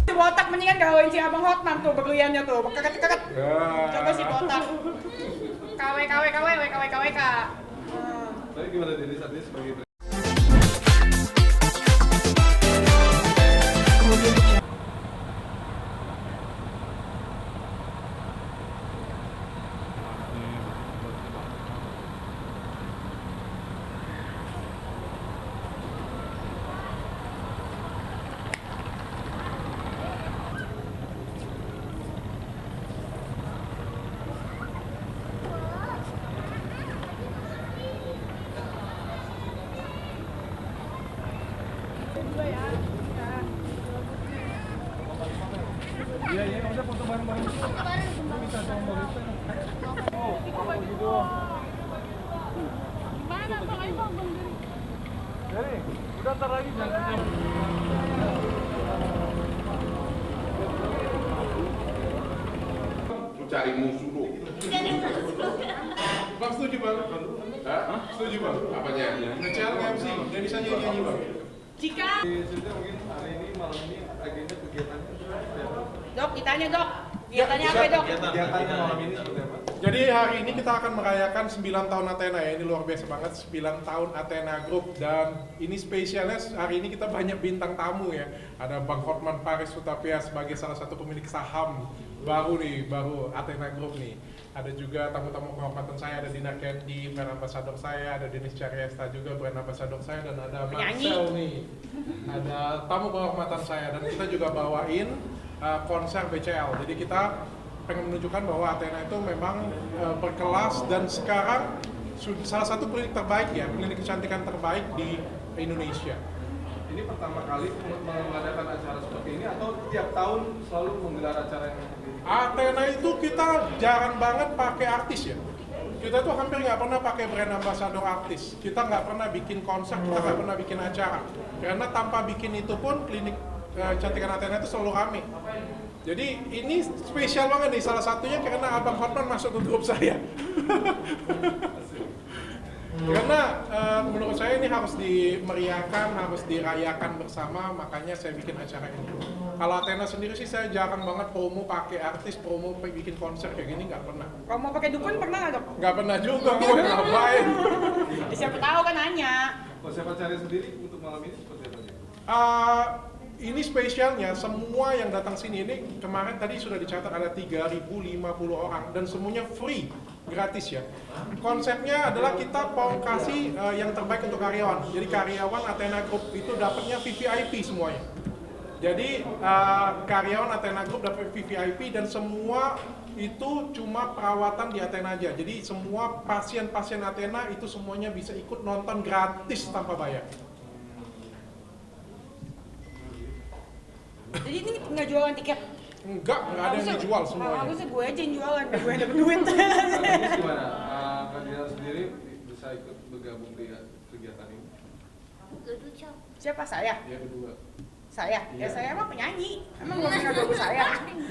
Si botak mendingan gawain si abang Hotman tuh berliannya tuh, keket. Coba si botak. KW. Tapi gimana Denny saat ini sebagai Iya, udah foto bareng-bareng. Bisa sama Barista. Oh, gitu. Gimana Bang Ayo Bang Jadi, udah ntar lagi jangan Lu cari musuh lu. Bang setuju Bang? Hah? Setuju Bang? Apanya? Nge-CL MC, dan bisa nyanyi Bang. Jika Cerita mungkin hari ini malam ini agenda kegiatannya Dok, ditanya dok, kegiatannya apa dok? Kegiatannya malam ini seperti apa? Jadi hari ini kita akan merayakan 9 tahun Athena ya, ini luar biasa banget 9 tahun Athena Group. Dan ini spesialnya hari ini kita banyak bintang tamu ya. Ada Bang Hotman Paris Hutapea sebagai salah satu pemilik saham baru Athena Group nih. Ada juga tamu-tamu kehormatan saya, ada Dina Candy, brand ambassador saya, ada Denis Cariesta juga brand ambassador saya, dan ada Marcel nih. Ada tamu kehormatan saya, dan kita juga bawain konser BCL. Jadi kita pengen menunjukkan bahwa Athena itu memang berkelas dan sekarang salah satu klinik terbaik ya, klinik kecantikan terbaik di Indonesia. Ini pertama kali mengadakan acara seperti ini atau tiap tahun selalu menggelar acara yang seperti ini? Athena itu kita jarang banget pakai artis ya. Kita tuh hampir nggak pernah pakai brand ambassador artis. Kita nggak pernah bikin konser, kita nggak pernah bikin acara. Karena tanpa bikin itu pun klinik kecantikan Athena itu selalu rame. Jadi ini spesial banget nih, salah satunya karena Abang Hotman masuk ke grup saya. Karena menurut saya ini harus dimeriahkan, harus dirayakan bersama, makanya saya bikin acara ini. Kalau Athena sendiri sih saya jarang banget promo pakai artis, promo bikin konser kayak gini nggak pernah. Kalau mau pakai dukun pernah nggak dok? Nggak pernah juga, gue ngapain. Siapa tahu kan nanya. Konsep acara sendiri untuk malam ini seperti apa sih? Ini spesialnya, semua yang datang sini ini kemarin tadi sudah dicatat ada 3.050 orang dan semuanya free, gratis ya. Konsepnya adalah kita mau kasih yang terbaik untuk karyawan. Jadi karyawan Athena Group itu dapatnya VVIP semuanya. Jadi karyawan Athena Group dapat VVIP dan semua itu cuma perawatan di Athena aja. Jadi semua pasien-pasien Athena itu semuanya bisa ikut nonton gratis tanpa bayar. Jadi ini nggak jualan tiket? Enggak ada yang dijual semuanya. Aku sih gue aja yang jualan, biar gue dapet duit. Terus gimana? Kalian sendiri bisa ikut bergabung di kegiatan ini? Siapa saya? Yang kedua. Saya? Ya saya emang penyanyi. Emang gak pernah bagus saya.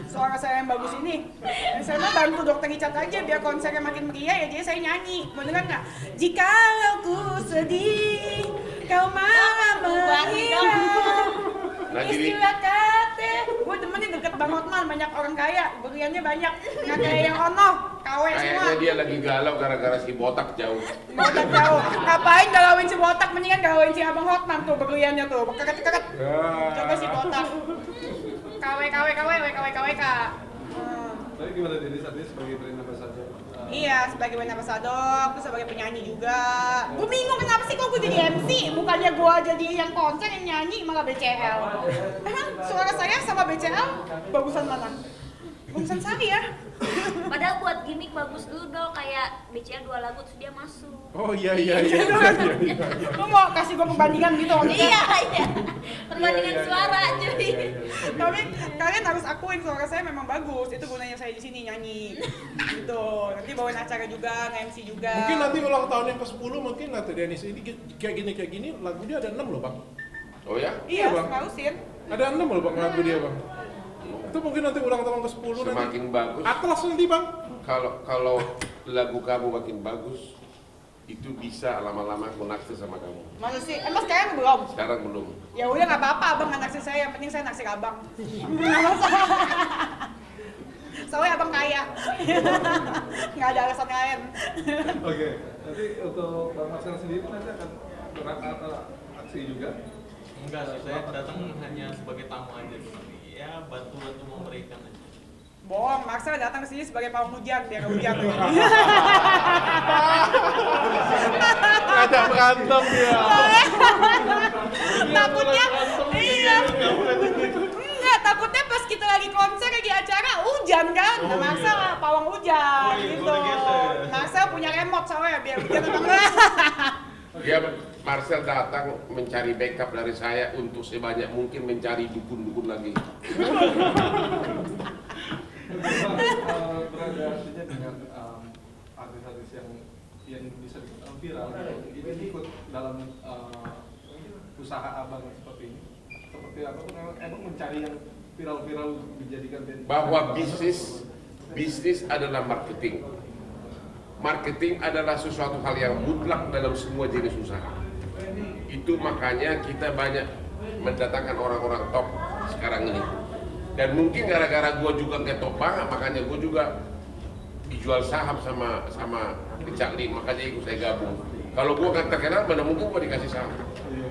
Suara saya yang bagus ini. Dan saya mah bantu dokter Richard aja biar konsernya makin meriah ya, jadi saya nyanyi. Mau dengar nggak? Jikalau ku sedih, kau malah menghilang. Istilah kate, gue temennya deket Bang Hotman, banyak orang kaya, beriannya banyak, nggak kayak yang ono, KW semua. Kayaknya dia lagi galau gara-gara si botak jauh. Botak jauh, ngapain galauin si botak, mendingan galauin si abang Hotman tuh, beriannya tuh, keket. Coba si botak. KW. Tapi gimana Denny saat ini sebagai brand ambassador? Iya, sebagai brand ambassador, terus sebagai penyanyi juga. Gue bingung kenapa sih kok gue jadi MC, bukannya gue jadi yang konser, yang nyanyi, malah BCL. Emang suara saya sama BCL bagusan mana? Bagusan saya. Padahal buat gimmick bagus dulu dong, kayak BCL 2 lagu terus dia masuk. Oh iya. Lu mau kasih gue perbandingan gitu? Iya. Perbandingan suara cuy. Tapi kalian harus akuin suara saya memang bagus. Itu gunanya saya di sini nyanyi. Gitu. Nanti bawain acara juga, nge-MC juga. Mungkin nanti ulang tahun yang ke-10 mungkin nanti Dennis ini kayak gini lagu dia ada 6 loh Bang. Oh ya? Iya, Bang. terusin. Ada 6 loh Bang lagu dia Bang. Itu mungkin nanti ulang tahun ke-10 nanti. Semakin bagus. Atlas nanti Bang. Kalau lagu kamu makin bagus, itu bisa lama-lama aku naksir sama kamu. Masa sih? Emang sekarang belum? Sekarang belum. Ya udah nggak apa-apa, abang nggak naksir saya, yang penting saya naksir abang. Nggak masalah. Soalnya abang kaya. Nggak ada alasan lain. Oke, nanti untuk Bang Marcel sendiri nanti akan berangkat aksi juga? Enggak sih, saya datang hanya sebagai tamu aja seperti ya bantu-bantu memberikan aja. Bohong, Marcel datang ke sini sebagai pawang hujan, biar nggak hujan. Ngajak berantem dia. Takutnya, iya. Enggak, takutnya pas kita lagi konser, lagi acara, hujan kan? Nah, Marcel pawang hujan, gitu. Marcel punya remote soalnya, biar hujan apa enggak. Dia Marcel datang mencari backup dari saya untuk sebanyak mungkin mencari dukun-dukun lagi. Berada artinya dengan artis-artis yang bisa dikatakan viral, ini ikut dalam usaha abang seperti ini. Seperti apa pun emang mencari yang viral-viral dijadikan Bahwa bisnis adalah marketing. Marketing adalah sesuatu hal yang mutlak dalam semua jenis usaha. Itu makanya kita banyak mendatangkan orang-orang top sekarang ini. Dan mungkin gara-gara gue juga ketop banget, makanya gue juga dijual saham sama Richard Lee, makanya ikut saya gabung. Kalau gue kan terkenal, mana mungkin gue dikasih saham.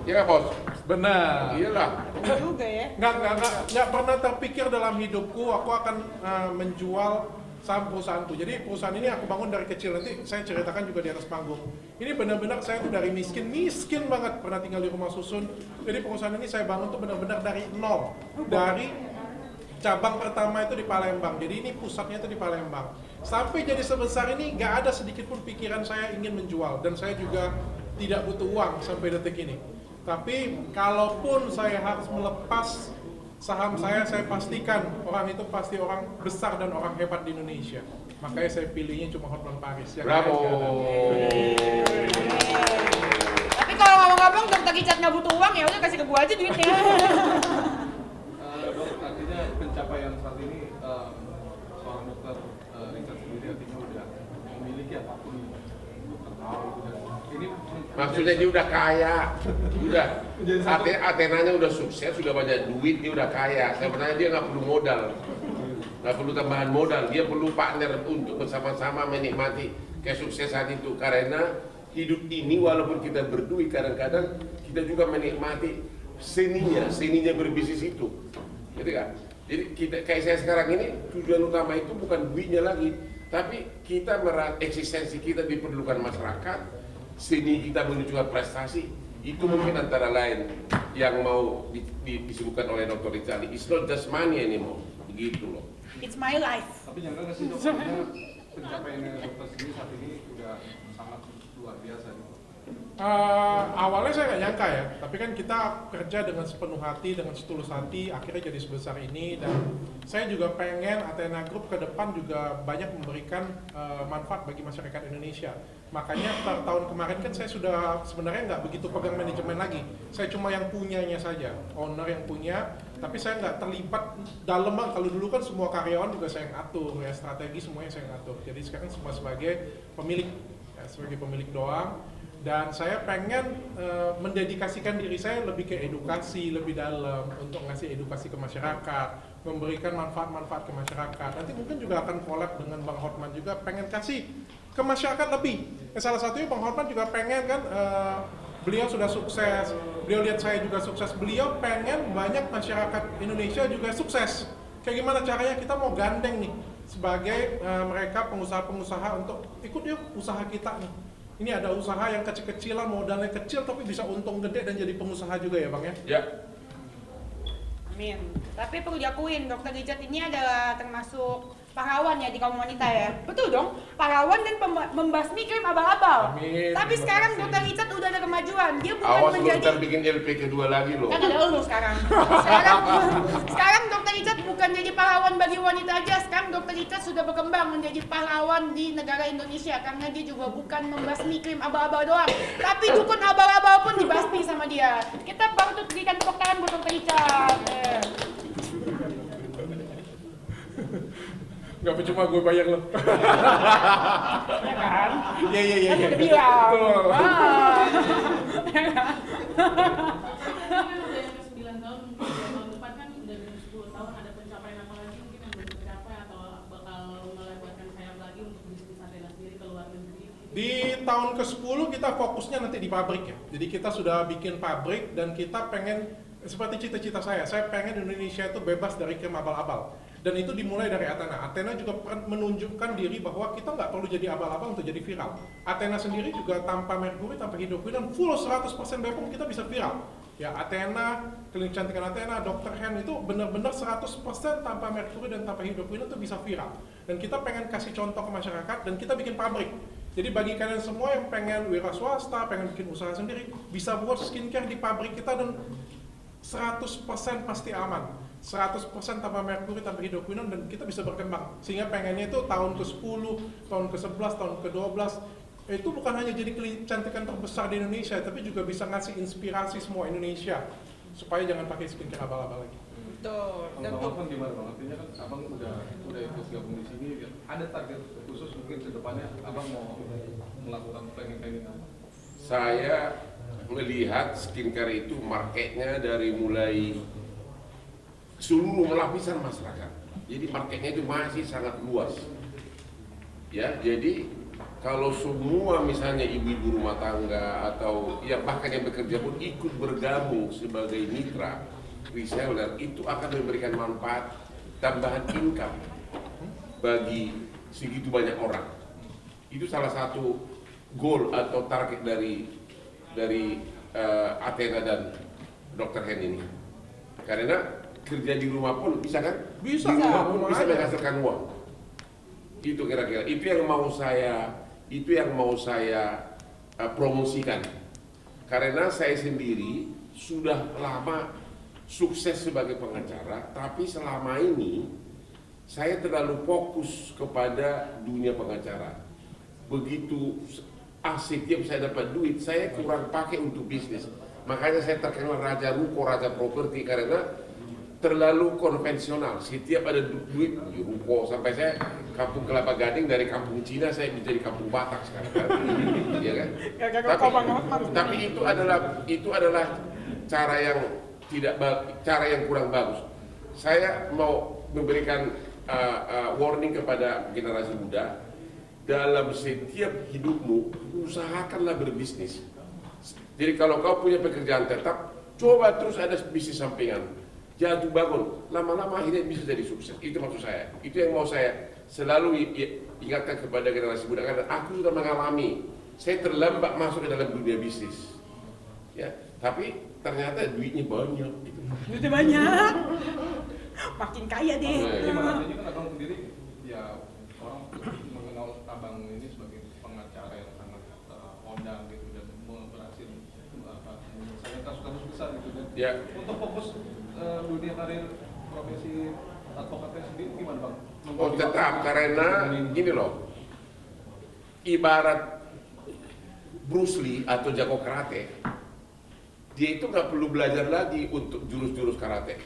Iya nggak bos? Benar. Iyalah. Juga ya. Nggak pernah terpikir dalam hidupku aku akan menjual saham perusahaanku. Jadi perusahaan ini aku bangun dari kecil, nanti saya ceritakan juga di atas panggung. Ini benar-benar saya tuh dari miskin banget, pernah tinggal di rumah susun. Jadi perusahaan ini saya bangun tuh benar-benar dari nol, dari cabang pertama itu di Palembang. Jadi ini pusatnya itu di Palembang. Sampai jadi sebesar ini nggak ada sedikit pun pikiran saya ingin menjual, dan saya juga tidak butuh uang sampai detik ini. Tapi kalaupun saya harus melepas saham saya pastikan orang itu pasti orang besar dan orang hebat di Indonesia. Makanya saya pilihnya cuma Hotman Paris. Bravo. Tapi kalau ngomong-ngomong Dr. Richard nggak butuh uang, ya udah kasih ke gua aja duitnya. Dok, artinya pencapaian saat ini seorang dokter Richard sendiri artinya udah memiliki apapun dokter tahu dan ini Maksudnya dia udah kaya, udah Athenanya udah sukses, sudah banyak duit, dia udah kaya. Sebenarnya dia nggak perlu modal, nggak perlu tambahan modal. Dia perlu partner untuk bersama-sama menikmati kesuksesan itu. Karena hidup ini walaupun kita berduit, kadang-kadang kita juga menikmati seninya berbisnis itu, gitu kan? Jadi kita kayak saya sekarang ini tujuan utama itu bukan duitnya lagi, tapi kita eksistensi kita diperlukan masyarakat. Seni kita menunjukkan prestasi, itu mungkin antara lain yang mau disebutkan oleh Dr. Richard. It's not just money anymore, begitu loh. It's my life. tapi nyangka nggak sih dok, artinya pencapaian dokter sendiri saat ini udah sangat luar biasa nih. Awalnya saya nggak nyangka ya, tapi kan kita kerja dengan sepenuh hati, dengan setulus hati, akhirnya jadi sebesar ini. Dan saya juga pengen Athena Group ke depan juga banyak memberikan manfaat bagi masyarakat Indonesia. Makanya tahun kemarin kan saya sudah sebenarnya nggak begitu pegang manajemen lagi. Saya cuma yang punyanya saja, owner yang punya, tapi saya nggak terlibat dalam. Kalau dulu kan semua karyawan juga saya yang atur, ya strategi semuanya saya yang atur. Jadi sekarang semua sebagai pemilik, ya, sebagai pemilik doang. Dan saya pengen mendedikasikan diri saya lebih ke edukasi lebih dalam, untuk ngasih edukasi ke masyarakat, memberikan manfaat-manfaat ke masyarakat. Nanti mungkin juga akan collab dengan Bang Hotman juga, pengen kasih ke masyarakat lebih. Salah satunya Bang Hotman juga pengen kan, beliau sudah sukses, beliau lihat saya juga sukses, beliau pengen banyak masyarakat Indonesia juga sukses. Kayak gimana caranya kita mau gandeng nih sebagai mereka pengusaha-pengusaha untuk ikut yuk usaha kita nih. Ini ada usaha yang kecil-kecilan, modalnya kecil tapi bisa untung gede dan jadi pengusaha juga ya Bang ya? Ya. Amin. Tapi perlu diakuin, Dr. Richard ini adalah termasuk pahlawan ya di kaum wanita ya. Betul dong, pahlawan dan membasmi krim abal-abal. Amin. Tapi sekarang Dr. Richard udah ada kemajuan. Dia bukan Awas lu menjadi... ntar bikin LP kedua lagi loh. Kan ada lu sekarang. Sekarang Dr. Richard bukan jadi pahlawan bagi wanita aja. Sekarang Dr. Richard sudah berkembang menjadi pahlawan di negara Indonesia. Karena dia juga bukan membasmi krim abal-abal doang, tapi dukun abal-abal pun dibasmi sama dia. Kita baru tuh berikan tepuk tangan buat Dr. Richard. Nggak percuma gue bayar lo. Ya kan? Iya. Kan udah bilang. Betul. Udah 9 tahun, mungkin 2 tahun depan kan udah 10 tahun, ada pencapaian apa lagi mungkin yang belum tercapai atau bakal melebarkan sayap lagi untuk bisnis Athena sendiri ke luar negeri? Di tahun ke-10 kita fokusnya nanti di pabrik ya. Jadi kita sudah bikin pabrik dan kita pengen seperti cita-cita saya pengen Indonesia itu bebas dari krim abal-abal. Dan itu dimulai dari Athena. Athena juga menunjukkan diri bahwa kita nggak perlu jadi abal-abal untuk jadi viral. Athena sendiri juga tanpa merkuri, tanpa hidroquinone, full 100% BPOM kita bisa viral. Ya Athena, klinik kecantikan Athena, Dr. Hen itu benar-benar 100% tanpa merkuri dan tanpa hidroquinone itu bisa viral. Dan kita pengen kasih contoh ke masyarakat dan kita bikin pabrik. Jadi bagi kalian semua yang pengen wira swasta, pengen bikin usaha sendiri, bisa buat skincare di pabrik kita dan 100% pasti aman. 100% tanpa merkuri, tanpa hidroquinone dan kita bisa berkembang. Sehingga pengennya itu tahun ke-10, tahun ke-11, tahun ke-12 itu bukan hanya jadi klinik kecantikan terbesar di Indonesia, tapi juga bisa ngasih inspirasi semua Indonesia supaya jangan pakai skincare abal-abal lagi. Betul. Dan Bang Afan gimana Bang? Artinya kan Abang udah ikut gabung di sini, ada target khusus mungkin ke depannya Abang mau melakukan planning apa? Saya melihat skincare itu marketnya dari mulai seluruh lapisan masyarakat. Jadi marketnya itu masih sangat luas. Ya, jadi kalau semua misalnya ibu-ibu rumah tangga atau ya bahkan yang bekerja pun ikut bergabung sebagai mitra reseller, itu akan memberikan manfaat tambahan income bagi segitu banyak orang. Itu salah satu goal atau target dari Athena dan Dr. Hen ini. Karena kerja di rumah pun bisa kan? Bisa. Di rumah pun bisa Aja. menghasilkan uang. Itu kira-kira. Itu yang mau saya promosikan. Karena saya sendiri sudah lama sukses sebagai pengacara, tapi selama ini saya terlalu fokus kepada dunia pengacara. Begitu setiap saya dapat duit, saya kurang pakai untuk bisnis. Makanya saya terkenal raja ruko, raja properti karena terlalu konvensional. Setiap ada duit di ruko, sampai saya kampung Kelapa Gading dari kampung Cina saya menjadi kampung Batak sekarang. Iya kan? Tapi itu adalah cara yang kurang bagus. Saya mau memberikan warning kepada generasi muda. Dalam setiap hidupmu, usahakanlah berbisnis. Jadi kalau kau punya pekerjaan tetap, coba terus ada bisnis sampingan. Jatuh bangun, lama-lama akhirnya bisa jadi sukses. Itu maksud saya. Itu yang mau saya selalu ingatkan kepada generasi muda. Karena aku sudah mengalami, saya terlambat masuk ke dalam dunia bisnis. Ya, tapi ternyata duitnya banyak. Gitu. duitnya banyak. Makin kaya deh. Gimana artinya kan Abang sendiri ya orang mengenal Abang ini sebagai pengacara yang sangat kondang gitu dan berhasil menyelesaikan kasus-kasus besar gitu kan. Ya. Untuk fokus dunia karir profesi advokatnya sendiri gimana Bang? Oh tetap, karena gini loh, ibarat Bruce Lee atau jago karate, dia itu nggak perlu belajar lagi untuk jurus-jurus karate.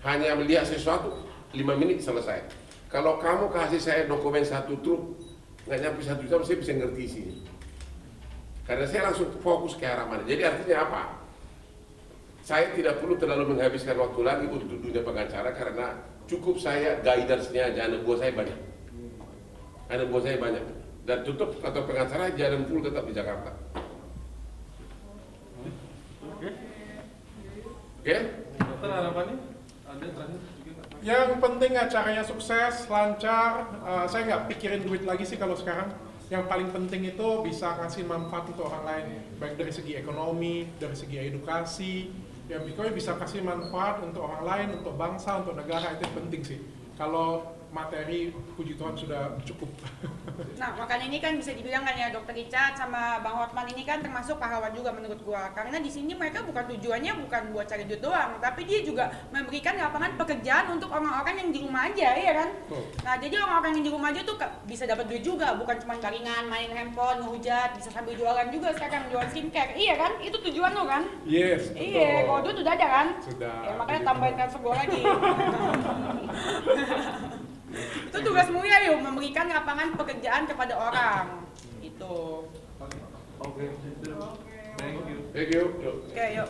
Hanya melihat sesuatu, 5 menit selesai. Kalau kamu kasih saya dokumen 1 truk, nggak nyampe 1 jam, saya bisa ngerti sini. Karena saya langsung fokus ke arah mana. Jadi artinya apa? Saya tidak perlu terlalu menghabiskan waktu lagi untuk dunia pengacara karena cukup saya guidance-nya aja, anak buah saya banyak. Anak buah saya banyak. Dan tutup atau pengacara jalan full tetap di Jakarta. Oke? Dokter harapannya ada terakhir juga nggak? Yang penting acaranya sukses, lancar. Saya nggak pikirin duit lagi sih kalau sekarang. Yang paling penting itu bisa ngasih manfaat untuk orang lain, baik dari segi ekonomi, dari segi edukasi. Ya, pokoknya bisa kasih manfaat untuk orang lain, untuk bangsa, untuk negara, itu yang penting sih. Kalau materi, puji Tuhan sudah cukup. Nah, makanya ini kan bisa dibilang kan ya Dokter Richard sama Bang Hotman ini kan termasuk pahlawan juga menurut gua. Karena di sini mereka bukan tujuannya bukan buat cari duit doang, tapi dia juga memberikan lapangan pekerjaan untuk orang-orang yang di rumah aja, ya kan? Nah, jadi orang-orang yang di rumah aja tuh bisa dapat duit juga, bukan cuma baringan main handphone, ngehujat, bisa sambil jualan juga sekarang jualan skincare. Iya kan? Itu tujuan lo kan? Yes, betul. Iya, kalau duit udah ada kan? Sudah. Ya, makanya tambahin transfer gua lagi. Itu tugas mulia yuk, memberikan lapangan pekerjaan kepada orang. Itu. Oke. Thank you. Thank you. Oke, yuk.